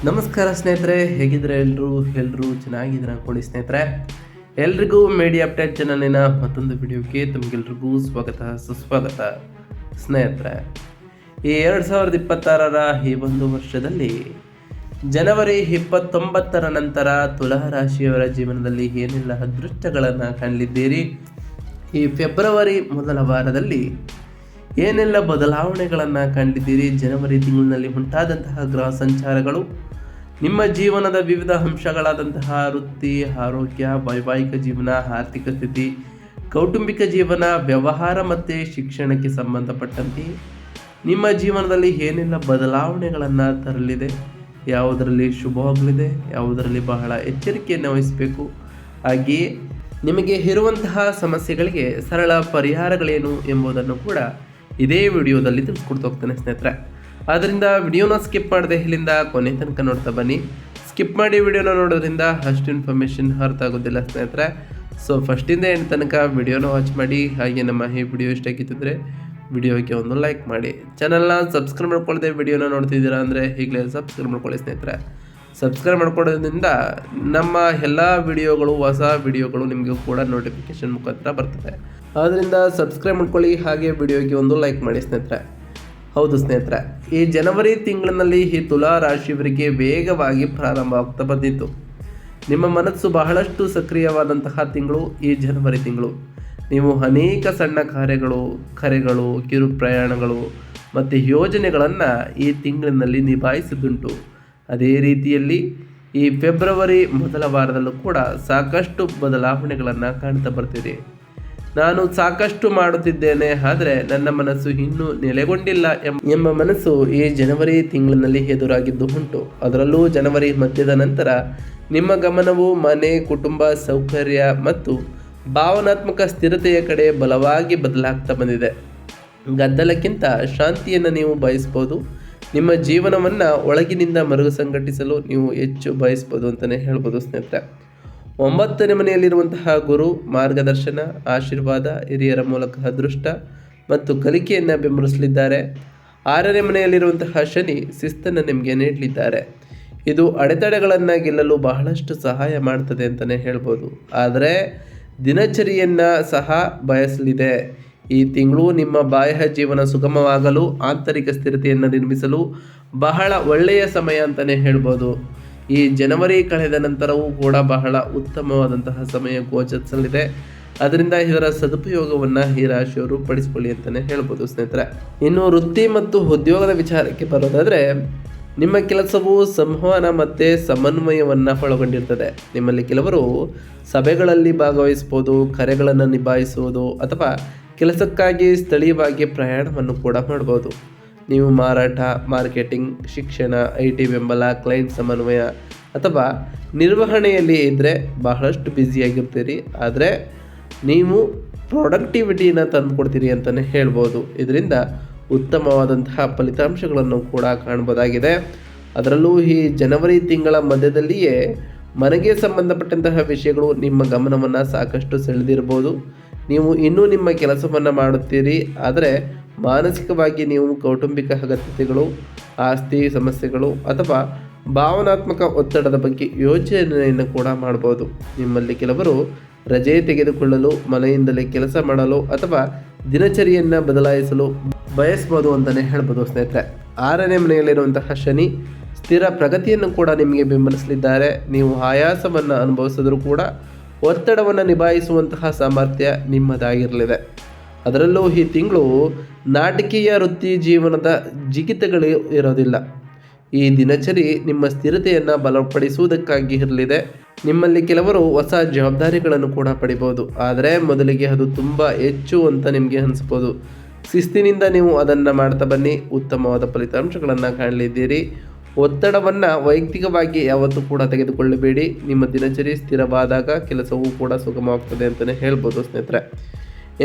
ನಮಸ್ಕಾರ ಸ್ನೇಹಿತರೆ, ಹೇಗಿದ್ರೆ ಎಲ್ಲರೂ ಚೆನ್ನಾಗಿದ್ರೆ ಅನ್ಕೊಂಡು ಸ್ನೇಹಿತರೆ. ಎಲ್ರಿಗೂ ಮೀಡಿಯಾ ಅಪ್ಡೇಟ್ ಚಾನಲಿನ ಮತ್ತೊಂದು ವಿಡಿಯೋಕ್ಕೆ ತಮಗೆಲ್ರಿಗೂ ಸ್ವಾಗತ ಸುಸ್ವಾಗತ. ಸ್ನೇಹಿತರೆ, ಈ 2026ರ ಈ ಒಂದು ವರ್ಷದಲ್ಲಿ ಜನವರಿ 29ರ ನಂತರ ತುಲಾ ರಾಶಿಯವರ ಜೀವನದಲ್ಲಿ ಏನೆಲ್ಲ ಅದೃಷ್ಟಗಳನ್ನು ಕಾಣಲಿದ್ದೀರಿ, ಈ ಫೆಬ್ರವರಿ ಮೊದಲ ವಾರದಲ್ಲಿ ಏನೆಲ್ಲ ಬದಲಾವಣೆಗಳನ್ನು ಕಂಡಿದ್ದೀರಿ, ಜನವರಿ ತಿಂಗಳಿನಲ್ಲಿ ಉಂಟಾದಂತಹ ಗ್ರಹ ಸಂಚಾರಗಳು ನಿಮ್ಮ ಜೀವನದ ವಿವಿಧ ಅಂಶಗಳಾದಂತಹ ವೃತ್ತಿ, ಆರೋಗ್ಯ, ವೈವಾಹಿಕ ಜೀವನ, ಆರ್ಥಿಕ ಸ್ಥಿತಿ, ಕೌಟುಂಬಿಕ ಜೀವನ, ವ್ಯವಹಾರ ಮತ್ತು ಶಿಕ್ಷಣಕ್ಕೆ ಸಂಬಂಧಪಟ್ಟಂತೆ ನಿಮ್ಮ ಜೀವನದಲ್ಲಿ ಏನೆಲ್ಲ ಬದಲಾವಣೆಗಳನ್ನು ತರಲಿದೆ, ಯಾವುದರಲ್ಲಿ ಶುಭವಾಗಲಿದೆ, ಯಾವುದರಲ್ಲಿ ಬಹಳ ಎಚ್ಚರಿಕೆಯನ್ನು ವಹಿಸಬೇಕು, ಹಾಗೆಯೇ ನಿಮಗೆ ಇರುವಂತಹ ಸಮಸ್ಯೆಗಳಿಗೆ ಸರಳ ಪರಿಹಾರಗಳೇನು ಎಂಬುದನ್ನು ಕೂಡ ಇದೇ ವಿಡಿಯೋದಲ್ಲಿ ತಿಳಿಸ್ಕೊಡ್ತಾ ಹೋಗ್ತಾನೆ ಸ್ನೇಹಿತರೆ. ಆದ್ದರಿಂದ ವಿಡಿಯೋನ ಸ್ಕಿಪ್ ಮಾಡದೆ ಇಲ್ಲಿಂದ ಕೊನೆ ತನಕ ನೋಡ್ತಾ ಬನ್ನಿ. ಸ್ಕಿಪ್ ಮಾಡಿ ವಿಡಿಯೋನ ನೋಡೋದ್ರಿಂದ ಅಷ್ಟು ಇನ್ಫಾರ್ಮೇಷನ್ ಅರ್ಥ ಆಗೋದಿಲ್ಲ ಸ್ನೇಹಿತರೆ. ಸೊ ಫಸ್ಟಿಂದ ಎಂಡ್ ತನಕ ವಿಡಿಯೋನ ವಾಚ್ ಮಾಡಿ. ಹಾಗೆ ನಮ್ಮ ಈ ವಿಡಿಯೋ ಇಷ್ಟ ಆಗಿದ್ದರೆ ವಿಡಿಯೋಗೆ ಒಂದು ಲೈಕ್ ಮಾಡಿ. ಚಾನಲ್ನ ಸಬ್ಸ್ಕ್ರೈಬ್ ಮಾಡ್ಕೊಳ್ಳದೆ ವಿಡಿಯೋನ ನೋಡ್ತಿದ್ದೀರಾ ಅಂದರೆ ಈಗಲೇ ಸಬ್ಸ್ಕ್ರೈಬ್ ಮಾಡ್ಕೊಳ್ಳಿ ಸ್ನೇಹಿತರೆ. ಸಬ್ಸ್ಕ್ರೈಬ್ ಮಾಡ್ಕೊಳ್ಳೋದ್ರಿಂದ ನಮ್ಮ ಎಲ್ಲ ವಿಡಿಯೋಗಳು, ಹೊಸ ವಿಡಿಯೋಗಳು ನಿಮಗೂ ಕೂಡ ನೋಟಿಫಿಕೇಶನ್ ಮುಖಾಂತರ ಬರ್ತದೆ. ಆದ್ದರಿಂದ ಸಬ್ಸ್ಕ್ರೈಬ್ ಮಾಡ್ಕೊಳ್ಳಿ, ಹಾಗೆ ವಿಡಿಯೋಗೆ ಒಂದು ಲೈಕ್ ಮಾಡಿ ಸ್ನೇಹಿತರೆ. ಹೌದು ಸ್ನೇಹಿತರೆ, ಈ ಜನವರಿ ತಿಂಗಳಿನಲ್ಲಿ ಈ ತುಲಾ ರಾಶಿಯವರಿಗೆ ವೇಗವಾಗಿ ಪ್ರಾರಂಭ ಆಗ್ತಾ ಬಂದಿತ್ತು. ನಿಮ್ಮ ಮನಸ್ಸು ಬಹಳಷ್ಟು ಸಕ್ರಿಯವಾದಂತಹ ತಿಂಗಳು ಈ ಜನವರಿ ತಿಂಗಳು. ನೀವು ಅನೇಕ ಸಣ್ಣ ಕರೆಗಳು, ಕಿರು ಪ್ರಯಾಣಗಳು ಮತ್ತು ಯೋಜನೆಗಳನ್ನು ಈ ತಿಂಗಳಿನಲ್ಲಿ ನಿಭಾಯಿಸಿದುಂಟು. ಅದೇ ರೀತಿಯಲ್ಲಿ ಈ ಫೆಬ್ರವರಿ ಮೊದಲ ವಾರದಲ್ಲೂ ಕೂಡ ಸಾಕಷ್ಟು ಬದಲಾವಣೆಗಳನ್ನು ಕಾಣ್ತಾ ಬರ್ತೀರಿ. ನಾನು ಸಾಕಷ್ಟು ಮಾಡುತ್ತಿದ್ದೇನೆ, ಆದರೆ ನನ್ನ ಮನಸ್ಸು ಇನ್ನೂ ನೆಲೆಗೊಂಡಿಲ್ಲ ಎಂಬ ಮನಸ್ಸು ಈ ಜನವರಿ ತಿಂಗಳಿನಲ್ಲಿ ಎದುರಾಗಿದ್ದು ಉಂಟು. ಅದರಲ್ಲೂ ಜನವರಿ ಮಧ್ಯದ ನಂತರ ನಿಮ್ಮ ಗಮನವು ಮನೆ, ಕುಟುಂಬ, ಸೌಕರ್ಯ ಮತ್ತು ಭಾವನಾತ್ಮಕ ಸ್ಥಿರತೆಯ ಕಡೆ ಬಲವಾಗಿ ಬದಲಾಗ್ತಾ ಬಂದಿದೆ. ಗದ್ದಲಕ್ಕಿಂತ ಶಾಂತಿಯನ್ನು ನೀವು ಬಯಸ್ಬೋದು. ನಿಮ್ಮ ಜೀವನವನ್ನು ಒಳಗಿನಿಂದ ಮರುಸಂಘಟಿಸಲು ನೀವು ಹೆಚ್ಚು ಬಯಸ್ಬೋದು ಅಂತಲೇ ಹೇಳ್ಬೋದು ಸ್ನೇಹಿತರೆ. 9ನೇ ಮನೆಯಲ್ಲಿರುವಂತಹ ಗುರು ಮಾರ್ಗದರ್ಶನ, ಆಶೀರ್ವಾದ, ಹಿರಿಯರ ಮೂಲಕ ಅದೃಷ್ಟ ಮತ್ತು ಕಲಿಕೆಯನ್ನು ಬೆಂಬಲಿಸಲಿದ್ದಾರೆ. 6ನೇ ಮನೆಯಲ್ಲಿರುವಂತಹ ಶನಿ ಶಿಸ್ತನ್ನು ನಿಮಗೆ ನೀಡಲಿದ್ದಾರೆ. ಇದು ಅಡೆತಡೆಗಳನ್ನು ಗೆಲ್ಲಲು ಬಹಳಷ್ಟು ಸಹಾಯ ಮಾಡ್ತದೆ ಅಂತಲೇ ಹೇಳ್ಬೋದು. ಆದರೆ ದಿನಚರಿಯನ್ನು ಸಹ ಬಯಸಲಿದೆ. ಈ ತಿಂಗಳು ನಿಮ್ಮ ಬಾಹ್ಯ ಜೀವನ ಸುಗಮವಾಗಲು, ಆಂತರಿಕ ಸ್ಥಿರತೆಯನ್ನು ನಿರ್ಮಿಸಲು ಬಹಳ ಒಳ್ಳೆಯ ಸಮಯ ಅಂತಲೇ ಹೇಳ್ಬೋದು. ಈ ಜನವರಿ ಕಳೆದ ನಂತರವೂ ಕೂಡ ಬಹಳ ಉತ್ತಮವಾದಂತಹ ಸಮಯ ಗೋಚರಿಸಲಿದೆ. ಅದರಿಂದ ಇದರ ಸದುಪಯೋಗವನ್ನು ಈ ರಾಶಿಯವರು ಪಡಿಸಿಕೊಳ್ಳಿ ಅಂತಲೇ ಹೇಳ್ಬೋದು ಸ್ನೇಹಿತರೆ. ಇನ್ನು ವೃತ್ತಿ ಮತ್ತು ಉದ್ಯೋಗದ ವಿಚಾರಕ್ಕೆ ಬರೋದಾದರೆ, ನಿಮ್ಮ ಕೆಲಸವು ಸಂವಹನ ಮತ್ತು ಸಮನ್ವಯವನ್ನು ಒಳಗೊಂಡಿರ್ತದೆ. ನಿಮ್ಮಲ್ಲಿ ಕೆಲವರು ಸಭೆಗಳಲ್ಲಿ ಭಾಗವಹಿಸ್ಬೋದು, ಕರೆಗಳನ್ನು ನಿಭಾಯಿಸುವುದು ಅಥವಾ ಕೆಲಸಕ್ಕಾಗಿ ಸ್ಥಳೀಯವಾಗಿ ಪ್ರಯಾಣವನ್ನು ಕೂಡ ಮಾಡ್ಬೋದು. ನೀವು ಮಾರಾಟ, ಮಾರ್ಕೆಟಿಂಗ್, ಶಿಕ್ಷಣ, IT ಬೆಂಬಲ, ಕ್ಲೈಂಟ್ ಸಮನ್ವಯ ಅಥವಾ ನಿರ್ವಹಣೆಯಲ್ಲಿ ಇದ್ದರೆ ಬಹಳಷ್ಟು ಬ್ಯುಸಿಯಾಗಿರ್ತೀರಿ. ಆದರೆ ನೀವು ಪ್ರೊಡಕ್ಟಿವಿಟಿನ ತಂದುಕೊಡ್ತೀರಿ ಅಂತಲೇ ಹೇಳ್ಬೋದು. ಇದರಿಂದ ಉತ್ತಮವಾದಂತಹ ಫಲಿತಾಂಶಗಳನ್ನು ಕೂಡ ಕಾಣ್ಬೋದಾಗಿದೆ. ಅದರಲ್ಲೂ ಈ ಜನವರಿ ತಿಂಗಳ ಮಧ್ಯದಲ್ಲಿಯೇ ಮನೆಗೆ ಸಂಬಂಧಪಟ್ಟಂತಹ ವಿಷಯಗಳು ನಿಮ್ಮ ಗಮನವನ್ನು ಸಾಕಷ್ಟು ಸೆಳೆದಿರ್ಬೋದು. ನೀವು ಇನ್ನೂ ನಿಮ್ಮ ಕೆಲಸವನ್ನು ಮಾಡುತ್ತೀರಿ, ಆದರೆ ಮಾನಸಿಕವಾಗಿ ನೀವು ಕೌಟುಂಬಿಕ ಅಗತ್ಯತೆಗಳು, ಆಸ್ತಿ ಸಮಸ್ಯೆಗಳು ಅಥವಾ ಭಾವನಾತ್ಮಕ ಒತ್ತಡದ ಬಗ್ಗೆ ಯೋಚನೆಯನ್ನು ಕೂಡ ಮಾಡ್ಬೋದು. ನಿಮ್ಮಲ್ಲಿ ಕೆಲವರು ರಜೆ ತೆಗೆದುಕೊಳ್ಳಲು, ಮನೆಯಿಂದಲೇ ಕೆಲಸ ಮಾಡಲು ಅಥವಾ ದಿನಚರಿಯನ್ನು ಬದಲಾಯಿಸಲು ಬಯಸ್ಬೋದು ಅಂತಲೇ ಹೇಳ್ಬೋದು ಸ್ನೇಹಿತರೆ. 6ನೇ ಮನೆಯಲ್ಲಿರುವಂತಹ ಶನಿ ಸ್ಥಿರ ಪ್ರಗತಿಯನ್ನು ಕೂಡ ನಿಮಗೆ ಬೆಂಬಲಿಸಲಿದ್ದಾರೆ. ನೀವು ಆಯಾಸವನ್ನು ಅನುಭವಿಸಿದರೂ ಕೂಡ ಒತ್ತಡವನ್ನು ನಿಭಾಯಿಸುವಂತಹ ಸಾಮರ್ಥ್ಯ ನಿಮ್ಮದಾಗಿರಲಿದೆ. ಅದರಲ್ಲೂ ಈ ತಿಂಗಳು ನಾಟಕೀಯ ವೃತ್ತಿ ಜೀವನದ ಜಿಗಿತಗಳು ಇರೋದಿಲ್ಲ. ಈ ದಿನಚರಿ ನಿಮ್ಮ ಸ್ಥಿರತೆಯನ್ನು ಬಲಪಡಿಸುವುದಕ್ಕಾಗಿ ಇರಲಿದೆ. ನಿಮ್ಮಲ್ಲಿ ಕೆಲವರು ಹೊಸ ಜವಾಬ್ದಾರಿಗಳನ್ನು ಕೂಡ ಪಡಿಬೋದು, ಆದರೆ ಮೊದಲಿಗೆ ಅದು ತುಂಬ ಹೆಚ್ಚು ಅಂತ ನಿಮಗೆ ಅನಿಸ್ಬೋದು. ಶಿಸ್ತಿನಿಂದ ನೀವು ಅದನ್ನು ಮಾಡ್ತಾ ಬನ್ನಿ, ಉತ್ತಮವಾದ ಫಲಿತಾಂಶಗಳನ್ನು ಕಾಣಲಿದ್ದೀರಿ. ಒತ್ತಡವನ್ನು ವೈಯಕ್ತಿಕವಾಗಿ ಯಾವತ್ತೂ ಕೂಡ ತೆಗೆದುಕೊಳ್ಳಬೇಡಿ. ನಿಮ್ಮ ದಿನಚರಿ ಸ್ಥಿರವಾದಾಗ ಕೆಲಸವೂ ಕೂಡ ಸುಗಮವಾಗ್ತದೆ ಅಂತಲೇ ಹೇಳ್ಬೋದು ಸ್ನೇಹಿತರೆ.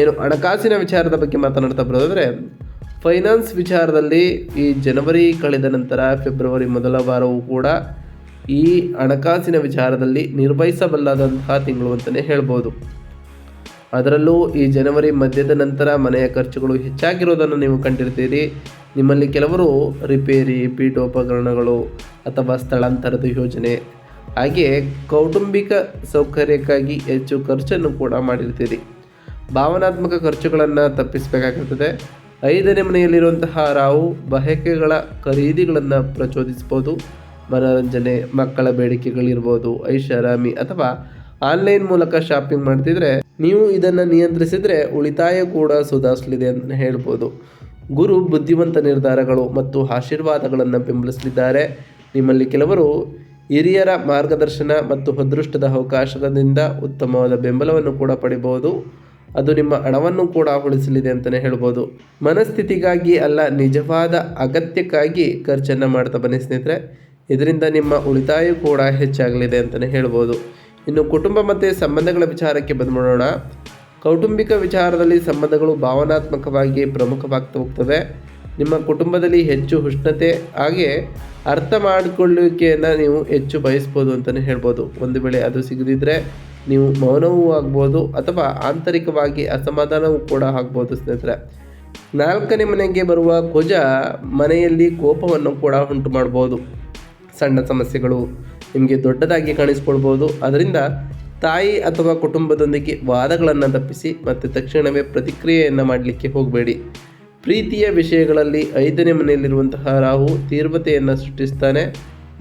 ಏನು ಹಣಕಾಸಿನ ವಿಚಾರದ ಬಗ್ಗೆ ಮಾತನಾಡ್ತಾ ಬರೋದಾದರೆ, ಫೈನಾನ್ಸ್ ವಿಚಾರದಲ್ಲಿ ಈ ಜನವರಿ ಕಳೆದ ನಂತರ ಫೆಬ್ರವರಿ ಮೊದಲ ವಾರವೂ ಕೂಡ ಈ ಹಣಕಾಸಿನ ವಿಚಾರದಲ್ಲಿ ನಿರ್ವಹಿಸಬಲ್ಲದಂತಹ ತಿಂಗಳು ಅಂತಲೇ ಹೇಳ್ಬೋದು. ಅದರಲ್ಲೂ ಈ ಜನವರಿ ಮಧ್ಯದ ನಂತರ ಮನೆಯ ಖರ್ಚುಗಳು ಹೆಚ್ಚಾಗಿರೋದನ್ನು ನೀವು ಕಂಡಿರ್ತೀರಿ. ನಿಮ್ಮಲ್ಲಿ ಕೆಲವರು ರಿಪೇರಿ, ಪೀಠೋಪಕರಣಗಳು ಅಥವಾ ಸ್ಥಳಾಂತರದ ಯೋಜನೆ, ಹಾಗೆಯೇ ಕೌಟುಂಬಿಕ ಸೌಕರ್ಯಕ್ಕಾಗಿ ಹೆಚ್ಚು ಖರ್ಚನ್ನು ಕೂಡ ಮಾಡಿರ್ತೀರಿ. ಭಾವನಾತ್ಮಕ ಖರ್ಚುಗಳನ್ನು ತಪ್ಪಿಸಬೇಕಾಗುತ್ತದೆ. 5ನೇ ಮನೆಯಲ್ಲಿರುವಂತಹ ರಾಹು ಬಯಕೆಗಳ ಖರೀದಿಗಳನ್ನು ಪ್ರಚೋದಿಸ್ಬೋದು. ಮನೋರಂಜನೆ, ಮಕ್ಕಳ ಬೇಡಿಕೆಗಳಿರ್ಬೋದು, ಐಷಾರಾಮಿ ಅಥವಾ ಆನ್ಲೈನ್ ಮೂಲಕ ಶಾಪಿಂಗ್ ಮಾಡ್ತಿದ್ರೆ ನೀವು ಇದನ್ನು ನಿಯಂತ್ರಿಸಿದರೆ ಉಳಿತಾಯ ಕೂಡ ಸುಧಾರಿಸಲಿದೆ ಅಂತ ಹೇಳ್ಬೋದು. ಗುರು ಬುದ್ಧಿವಂತ ನಿರ್ಧಾರಗಳು ಮತ್ತು ಆಶೀರ್ವಾದಗಳನ್ನು ಬೆಂಬಲಿಸಲಿದ್ದಾರೆ. ನಿಮ್ಮಲ್ಲಿ ಕೆಲವರು ಹಿರಿಯರ ಮಾರ್ಗದರ್ಶನ ಮತ್ತು ಅದೃಷ್ಟದ ಅವಕಾಶದಿಂದ ಉತ್ತಮವಾದ ಬೆಂಬಲವನ್ನು ಕೂಡ ಪಡಿಬಹುದು. ಅದು ನಿಮ್ಮ ಹಣವನ್ನು ಕೂಡ ಉಳಿಸಲಿದೆ ಅಂತಲೇ ಹೇಳ್ಬೋದು. ಮನಸ್ಥಿತಿಗಾಗಿ ಅಲ್ಲ, ನಿಜವಾದ ಅಗತ್ಯಕ್ಕಾಗಿ ಖರ್ಚನ್ನು ಮಾಡ್ತಾ ಬನ್ನಿ ಸ್ನೇಹಿತರೆ. ಇದರಿಂದ ನಿಮ್ಮ ಉಳಿತಾಯ ಕೂಡ ಹೆಚ್ಚಾಗಲಿದೆ ಅಂತಲೇ ಹೇಳ್ಬೋದು. ಇನ್ನು ಕುಟುಂಬ ಮತ್ತು ಸಂಬಂಧಗಳ ವಿಚಾರಕ್ಕೆ ಬಂದ್ಬಿಡೋಣ. ಕೌಟುಂಬಿಕ ವಿಚಾರದಲ್ಲಿ ಸಂಬಂಧಗಳು ಭಾವನಾತ್ಮಕವಾಗಿ ಪ್ರಮುಖವಾಗ್ತಾ ಹೋಗ್ತವೆ. ನಿಮ್ಮ ಕುಟುಂಬದಲ್ಲಿ ಹೆಚ್ಚು ಉಷ್ಣತೆ ಹಾಗೆ ಅರ್ಥ ಮಾಡಿಕೊಳ್ಳುವಿಕೆಯನ್ನು ನೀವು ಹೆಚ್ಚು ಬಯಸ್ಬೋದು ಅಂತಲೇ ಹೇಳ್ಬೋದು. ಒಂದು ವೇಳೆ ಅದು ಸಿಗದಿದ್ದರೆ ನೀವು ಮೌನವೂ ಆಗ್ಬೋದು ಅಥವಾ ಆಂತರಿಕವಾಗಿ ಅಸಮಾಧಾನವೂ ಕೂಡ ಆಗ್ಬೋದು ಸ್ನೇಹಿತರೆ. 4ನೇ ಮನೆಗೆ ಬರುವ ಕುಜ ಮನೆಯಲ್ಲಿ ಕೋಪವನ್ನು ಕೂಡ ಉಂಟು ಮಾಡ್ಬೋದು. ಸಣ್ಣ ಸಮಸ್ಯೆಗಳು ನಿಮಗೆ ದೊಡ್ಡದಾಗಿ ಕಾಣಿಸ್ಕೊಳ್ಬೋದು. ಅದರಿಂದ ತಾಯಿ ಅಥವಾ ಕುಟುಂಬದೊಂದಿಗೆ ವಾದಗಳನ್ನು ತಪ್ಪಿಸಿ ಮತ್ತು ತಕ್ಷಣವೇ ಪ್ರತಿಕ್ರಿಯೆಯನ್ನು ಮಾಡಲಿಕ್ಕೆ ಹೋಗಬೇಡಿ. ಪ್ರೀತಿಯ ವಿಷಯಗಳಲ್ಲಿ 5ನೇ ಮನೆಯಲ್ಲಿರುವಂತಹ ರಾಹು ತೀವ್ರತೆಯನ್ನು ಸೃಷ್ಟಿಸ್ತಾನೆ.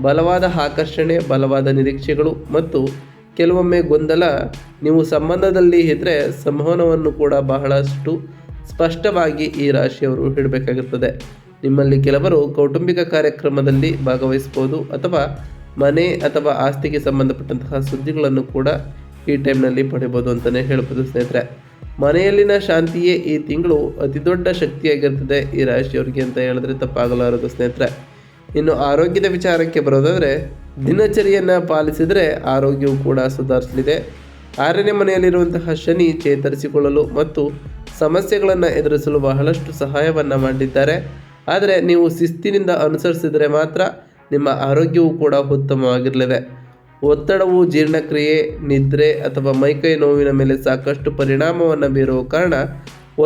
ಬಲವಾದ ಆಕರ್ಷಣೆ, ಬಲವಾದ ನಿರೀಕ್ಷೆಗಳು ಮತ್ತು ಕೆಲವೊಮ್ಮೆ ಗೊಂದಲ ನೀವು ಸಂಬಂಧದಲ್ಲಿ ಇದ್ದರೆ ಸಂವಹನವನ್ನು ಕೂಡ ಬಹಳಷ್ಟು ಸ್ಪಷ್ಟವಾಗಿ ಈ ರಾಶಿಯವರು ಇಡಬೇಕಾಗುತ್ತದೆ. ನಿಮ್ಮಲ್ಲಿ ಕೆಲವರು ಕೌಟುಂಬಿಕ ಕಾರ್ಯಕ್ರಮದಲ್ಲಿ ಭಾಗವಹಿಸ್ಬೋದು ಅಥವಾ ಮನೆ ಅಥವಾ ಆಸ್ತಿಗೆ ಸಂಬಂಧಪಟ್ಟಂತಹ ಸುದ್ದಿಗಳನ್ನು ಕೂಡ ಈ ಟೈಮ್ನಲ್ಲಿ ಪಡಿಬೋದು ಅಂತಲೇ ಹೇಳ್ಬೋದು ಸ್ನೇಹಿತರೆ. ಮನೆಯಲ್ಲಿನ ಶಾಂತಿಯೇ ಈ ತಿಂಗಳು ಅತಿ ದೊಡ್ಡ ಶಕ್ತಿಯಾಗಿರ್ತದೆ ಈ ರಾಶಿಯವರಿಗೆ ಅಂತ ಹೇಳಿದ್ರೆ ತಪ್ಪಾಗಲಾರದು ಸ್ನೇಹಿತರೆ. ಇನ್ನು ಆರೋಗ್ಯದ ವಿಚಾರಕ್ಕೆ ಬರೋದಾದರೆ ದಿನಚರಿಯನ್ನು ಪಾಲಿಸಿದರೆ ಆರೋಗ್ಯವು ಕೂಡ ಸುಧಾರಿಸಲಿದೆ. 6ನೇ ಮನೆಯಲ್ಲಿರುವಂತಹ ಶನಿ ಚೇತರಿಸಿಕೊಳ್ಳಲು ಮತ್ತು ಸಮಸ್ಯೆಗಳನ್ನು ಎದುರಿಸಲು ಬಹಳಷ್ಟು ಸಹಾಯವನ್ನು ಮಾಡಿದ್ದಾರೆ. ಆದರೆ ನೀವು ಶಿಸ್ತಿನಿಂದ ಅನುಸರಿಸಿದರೆ ಮಾತ್ರ ನಿಮ್ಮ ಆರೋಗ್ಯವು ಕೂಡ ಉತ್ತಮವಾಗಿರಲಿದೆ. ಒತ್ತಡವು ಜೀರ್ಣಕ್ರಿಯೆ, ನಿದ್ರೆ ಅಥವಾ ಮೈಕೈ ನೋವಿನ ಮೇಲೆ ಸಾಕಷ್ಟು ಪರಿಣಾಮವನ್ನು ಬೀರುವ ಕಾರಣ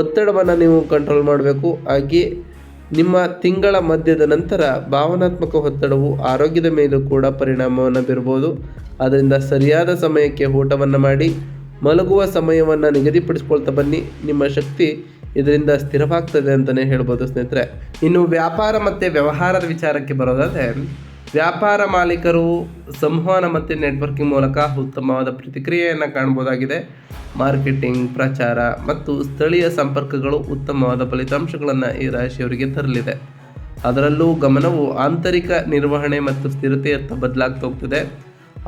ಒತ್ತಡವನ್ನು ನೀವು ಕಂಟ್ರೋಲ್ ಮಾಡಬೇಕು. ಹಾಗೆಯೇ ನಿಮ್ಮ ತಿಂಗಳ ಮಧ್ಯದ ನಂತರ ಭಾವನಾತ್ಮಕ ಒತ್ತಡವು ಆರೋಗ್ಯದ ಮೇಲೂ ಕೂಡ ಪರಿಣಾಮವನ್ನು ಬೀರಬಹುದು. ಆದ್ದರಿಂದ ಸರಿಯಾದ ಸಮಯಕ್ಕೆ ಊಟವನ್ನು ಮಾಡಿ ಮಲಗುವ ಸಮಯವನ್ನು ನಿಗದಿಪಡಿಸ್ಕೊಳ್ತಾ ಬನ್ನಿ. ನಿಮ್ಮ ಶಕ್ತಿ ಇದರಿಂದ ಸ್ಥಿರವಾಗ್ತದೆ ಅಂತಲೇ ಹೇಳ್ಬೋದು ಸ್ನೇಹಿತರೆ. ಇನ್ನು ವ್ಯಾಪಾರ ಮತ್ತು ವ್ಯವಹಾರದ ವಿಚಾರಕ್ಕೆ ಬರೋದಾದರೆ ವ್ಯಾಪಾರ ಮಾಲೀಕರು ಸಂವಹನ ಮತ್ತು ನೆಟ್ವರ್ಕಿಂಗ್ ಮೂಲಕ ಉತ್ತಮವಾದ ಪ್ರತಿಕ್ರಿಯೆಯನ್ನು ಕಾಣ್ಬೋದಾಗಿದೆ. ಮಾರ್ಕೆಟಿಂಗ್, ಪ್ರಚಾರ ಮತ್ತು ಸ್ಥಳೀಯ ಸಂಪರ್ಕಗಳು ಉತ್ತಮವಾದ ಫಲಿತಾಂಶಗಳನ್ನು ಈ ರಾಶಿಯವರಿಗೆ ತರಲಿದೆ. ಅದರಲ್ಲೂ ಗಮನವು ಆಂತರಿಕ ನಿರ್ವಹಣೆ ಮತ್ತು ಸ್ಥಿರತೆಯತ್ತ ಬದಲಾಗ್ತಾ ಹೋಗ್ತದೆ.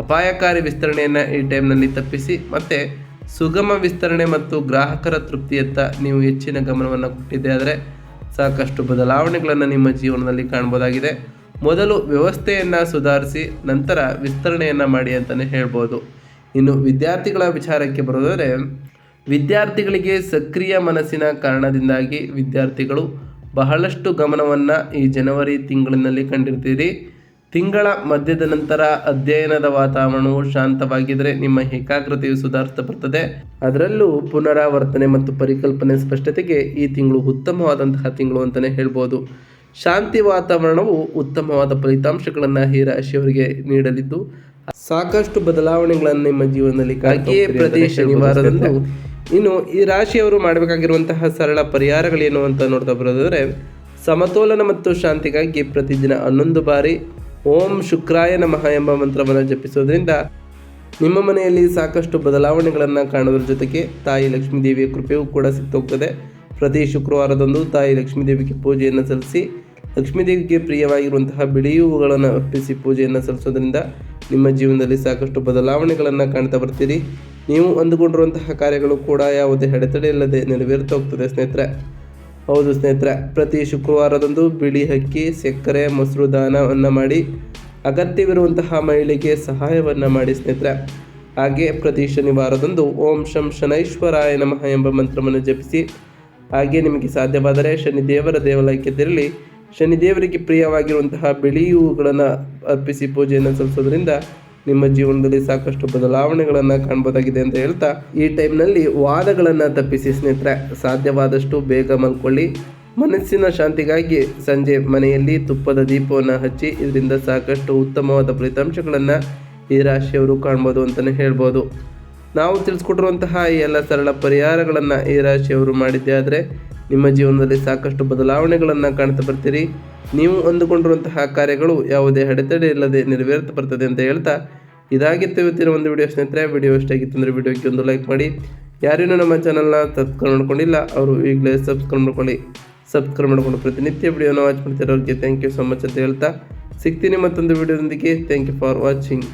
ಅಪಾಯಕಾರಿ ವಿಸ್ತರಣೆಯನ್ನು ಈ ಟೈಮ್ನಲ್ಲಿ ತಪ್ಪಿಸಿ ಮತ್ತು ಸುಗಮ ವಿಸ್ತರಣೆ ಮತ್ತು ಗ್ರಾಹಕರ ತೃಪ್ತಿಯತ್ತ ನೀವು ಹೆಚ್ಚಿನ ಗಮನವನ್ನು ಕೊಟ್ಟಿದ್ದೆ ಆದರೆ ಸಾಕಷ್ಟು ಬದಲಾವಣೆಗಳನ್ನು ನಿಮ್ಮ ಜೀವನದಲ್ಲಿ ಕಾಣ್ಬೋದಾಗಿದೆ. ಮೊದಲು ವ್ಯವಸ್ಥೆಯನ್ನು ಸುಧಾರಿಸಿ ನಂತರ ವಿಸ್ತರಣೆಯನ್ನು ಮಾಡಿ ಅಂತಲೇ ಹೇಳ್ಬೋದು. ಇನ್ನು ವಿದ್ಯಾರ್ಥಿಗಳ ವಿಚಾರಕ್ಕೆ ಬರೋದಾದರೆ ವಿದ್ಯಾರ್ಥಿಗಳಿಗೆ ಸಕ್ರಿಯ ಮನಸ್ಸಿನ ಕಾರಣದಿಂದಾಗಿ ವಿದ್ಯಾರ್ಥಿಗಳು ಬಹಳಷ್ಟು ಗಮನವನ್ನು ಈ ಜನವರಿ ತಿಂಗಳಿನಲ್ಲಿ ಕಂಡಿರ್ತೀರಿ. ತಿಂಗಳ ಮಧ್ಯದ ನಂತರ ಅಧ್ಯಯನದ ವಾತಾವರಣವು ಶಾಂತವಾಗಿದ್ದರೆ ನಿಮ್ಮ ಏಕಾಗ್ರತೆಯು ಸುಧಾರಿಸ್ತಾ ಬರ್ತದೆ. ಅದರಲ್ಲೂ ಪುನರಾವರ್ತನೆ ಮತ್ತು ಪರಿಕಲ್ಪನೆ ಸ್ಪಷ್ಟತೆಗೆ ಈ ತಿಂಗಳು ಉತ್ತಮವಾದಂತಹ ತಿಂಗಳು ಅಂತಲೇ ಹೇಳ್ಬೋದು. ಶಾಂತಿ ವಾತಾವರಣವು ಉತ್ತಮವಾದ ಫಲಿತಾಂಶಗಳನ್ನು ಈ ರಾಶಿಯವರಿಗೆ ನೀಡಲಿದ್ದು ಸಾಕಷ್ಟು ಬದಲಾವಣೆಗಳನ್ನು ನಿಮ್ಮ ಜೀವನದಲ್ಲಿ ಹಾಗೆಯೇ ಪ್ರತಿ ಶನಿವಾರದಂದು ಇನ್ನು ಈ ರಾಶಿಯವರು ಮಾಡಬೇಕಾಗಿರುವಂತಹ ಸರಳ ಪರಿಹಾರಗಳೇನು ಅಂತ ನೋಡ್ತಾ ಬರೋದಾದರೆ ಸಮತೋಲನ ಮತ್ತು ಶಾಂತಿಗಾಗಿ ಪ್ರತಿದಿನ 11 ಬಾರಿ ಓಂ ಶುಕ್ರಾಯ ನಮಃ ಎಂಬ ಮಂತ್ರವನ್ನು ಜಪಿಸೋದ್ರಿಂದ ನಿಮ್ಮ ಮನೆಯಲ್ಲಿ ಸಾಕಷ್ಟು ಬದಲಾವಣೆಗಳನ್ನು ಕಾಣೋದ್ರ ಜೊತೆಗೆ ತಾಯಿ ಲಕ್ಷ್ಮೀದೇವಿಯ ಕೃಪೆಯೂ ಕೂಡ ಸಿಕ್ತೋಗ್ತದೆ. ಪ್ರತಿ ಶುಕ್ರವಾರದಂದು ತಾಯಿ ಲಕ್ಷ್ಮೀದೇವಿಗೆ ಪೂಜೆಯನ್ನು ಸಲ್ಲಿಸಿ ಲಕ್ಷ್ಮೀದೇವಿಗೆ ಪ್ರಿಯವಾಗಿರುವಂತಹ ಬಿಳಿ ಹೂವುಗಳನ್ನು ಅರ್ಪಿಸಿ ಪೂಜೆಯನ್ನು ಸಲ್ಲಿಸೋದ್ರಿಂದ ನಿಮ್ಮ ಜೀವನದಲ್ಲಿ ಸಾಕಷ್ಟು ಬದಲಾವಣೆಗಳನ್ನು ಕಾಣ್ತಾ ಬರ್ತೀರಿ. ನೀವು ಅಂದುಕೊಂಡಿರುವಂತಹ ಕಾರ್ಯಗಳು ಕೂಡ ಯಾವುದೇ ಅಡೆತಡೆ ಇಲ್ಲದೆ ನೆರವೇರ್ತಾ ಹೋಗ್ತದೆ ಸ್ನೇಹಿತರೆ. ಹೌದು ಸ್ನೇಹಿತರೆ, ಪ್ರತಿ ಶುಕ್ರವಾರದಂದು ಬಿಳಿ ಅಕ್ಕಿ, ಸಕ್ಕರೆ, ಮೊಸರು ದಾನವನ್ನು ಮಾಡಿ ಅಗತ್ಯವಿರುವಂತಹ ಮಹಿಳೆಗೆ ಸಹಾಯವನ್ನು ಮಾಡಿ ಸ್ನೇಹಿತರೆ. ಹಾಗೆ ಪ್ರತಿ ಶನಿವಾರದಂದು ಓಂ ಶಂ ಶನೈಶ್ವರಾಯ ನಮಃ ಎಂಬ ಮಂತ್ರವನ್ನು ಜಪಿಸಿ. ಹಾಗೆ ನಿಮಗೆ ಸಾಧ್ಯವಾದರೆ ಶನಿದೇವರ ದೇವಾಲಯಕ್ಕೆ ತೆರಳಿ ಶನಿದೇವರಿಗೆ ಪ್ರಿಯವಾಗಿರುವಂತಹ ಬಿಳಿ ಹೂವುಗಳನ್ನು ಅರ್ಪಿಸಿ ಪೂಜೆಯನ್ನು ಸಲ್ಲಿಸೋದ್ರಿಂದ ನಿಮ್ಮ ಜೀವನದಲ್ಲಿ ಸಾಕಷ್ಟು ಬದಲಾವಣೆಗಳನ್ನು ಕಾಣ್ಬೋದಾಗಿದೆ ಅಂತ ಹೇಳ್ತಾ ಈ ಟೈಮ್ನಲ್ಲಿ ವಾದಗಳನ್ನು ತಪ್ಪಿಸಿ ಸ್ನೇಹಿತರೆ. ಸಾಧ್ಯವಾದಷ್ಟು ಬೇಗ ಮಲ್ಕೊಳ್ಳಿ. ಮನಸ್ಸಿನ ಶಾಂತಿಗಾಗಿ ಸಂಜೆ ಮನೆಯಲ್ಲಿ ತುಪ್ಪದ ದೀಪವನ್ನು ಹಚ್ಚಿ ಇದರಿಂದ ಸಾಕಷ್ಟು ಉತ್ತಮವಾದ ಫಲಿತಾಂಶಗಳನ್ನು ಈ ರಾಶಿಯವರು ಕಾಣ್ಬೋದು ಅಂತಲೇ ಹೇಳ್ಬೋದು. ನಾವು ತಿಳಿಸ್ಕೊಟ್ಟಿರುವಂತಹ ಈ ಎಲ್ಲ ಸರಳ ಪರಿಹಾರಗಳನ್ನು ಈ ರಾಶಿಯವರು ಮಾಡಿದ್ದೇ ಆದರೆ ನಿಮ್ಮ ಜೀವನದಲ್ಲಿ ಸಾಕಷ್ಟು ಬದಲಾವಣೆಗಳನ್ನು ಕಾಣ್ತಾ ಬರ್ತೀರಿ. ನೀವು ಅಂದುಕೊಂಡಿರುವಂತಹ ಕಾರ್ಯಗಳು ಯಾವುದೇ ಅಡೆತಡೆ ಇಲ್ಲದೆ ನೆರವೇರ್ತಾ ಬರ್ತದೆ ಅಂತ ಹೇಳ್ತಾ, ಇದಾಗಿತ್ತು ಇವತ್ತಿನ ಒಂದು ವಿಡಿಯೋ ಸ್ನೇಹಿತರೆ. ವಿಡಿಯೋ ಇಷ್ಟ ಆಗಿತ್ತು ಅಂದರೆ ವಿಡಿಯೋಕ್ಕೆ ಒಂದು ಲೈಕ್ ಮಾಡಿ. ಯಾರೇನೂ ನಮ್ಮ ಚಾನಲ್ನ ಸಬ್ಸ್ಕ್ರೈಬ್ ಮಾಡ್ಕೊಂಡಿಲ್ಲ ಅವರು ಈಗಲೇ ಸಬ್ಸ್ಕ್ರೈಬ್ ಮಾಡ್ಕೊಳ್ಳಿ. ಸಬ್ಸ್ಕ್ರೈಬ್ ಮಾಡ್ಕೊಂಡು ಪ್ರತಿನಿತ್ಯ ವಿಡಿಯೋನ ವಾಚ್ ಮಾಡ್ತಿರೋರಿಗೆ ಥ್ಯಾಂಕ್ ಯು ಸೊ ಮಚ್ ಅಂತ ಹೇಳ್ತಾ ಸಿಗ್ತೀನಿ ಮತ್ತೊಂದು ವಿಡಿಯೋದೊಂದಿಗೆ. Thank you for watching.